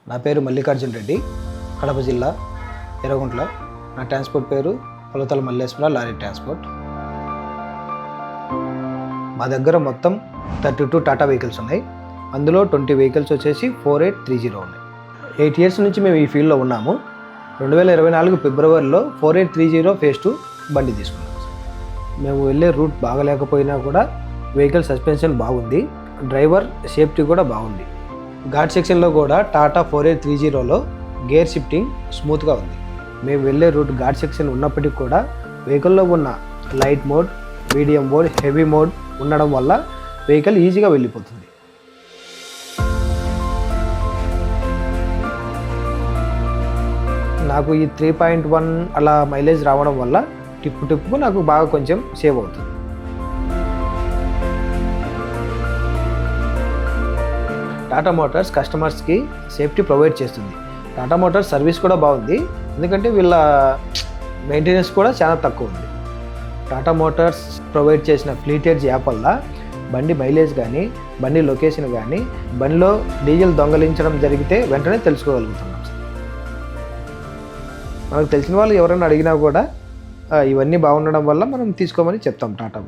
నా పేరు మల్లికార్జున్ రెడ్డి, కడప జిల్లా ఎర్రగుంట్ల. నా ట్రాన్స్పోర్ట్ పేరు పొలతల మల్లేశ్వర లారీ ట్రాన్స్పోర్ట్. మా దగ్గర మొత్తం 32 టాటా వెహికల్స్ ఉన్నాయి. అందులో 20 వెహికల్స్ వచ్చేసి 4830 ఉన్నాయి. 8 ఇయర్స్ నుంచి మేము ఈ ఫీల్డ్లో ఉన్నాము. 2024 ఫిబ్రవరిలో 4830 ఫేజ్ 2 బండి తీసుకున్నాం. మేము వెళ్ళే రూట్ బాగలేకపోయినా కూడా వెహికల్ సస్పెన్షన్ బాగుంది, డ్రైవర్ సేఫ్టీ కూడా బాగుంది. ఘాట్ సెక్షన్లో కూడా టాటా 4830లో గేర్ షిఫ్టింగ్ స్మూత్గా ఉంది. మేము వెళ్ళే రూట్ ఘాట్ సెక్షన్ ఉన్నప్పటికీ కూడా వెహికల్లో ఉన్న light mode, medium mode, heavy mode ఉండడం వల్ల వెహికల్ ఈజీగా వెళ్ళిపోతుంది. నాకు ఈ 3.1 అలా మైలేజ్ రావడం వల్ల టిప్పుకు నాకు బాగా కొంచెం సేవ్ అవుతుంది. టాటా మోటార్స్ కస్టమర్స్కి సేఫ్టీ ప్రొవైడ్ చేస్తుంది. టాటా మోటార్స్ సర్వీస్ కూడా బాగుంది, ఎందుకంటే వీళ్ళ మెయింటెనెన్స్ కూడా చాలా తక్కువ ఉంది. టాటా మోటార్స్ ప్రొవైడ్ చేసిన ఫ్లీట్ ఎడ్జ్ యాప్ వల్ల బండి మైలేజ్ కానీ, బండి లొకేషన్ కానీ, బండిలో డీజిల్ దొంగలించడం జరిగితే వెంటనే తెలుసుకోగలుగుతున్నాం. మనకు తెలిసిన వాళ్ళు ఎవరైనా అడిగినా కూడా ఇవన్నీ బాగుండడం వల్ల మనం తీసుకోమని చెప్తాం టాటా.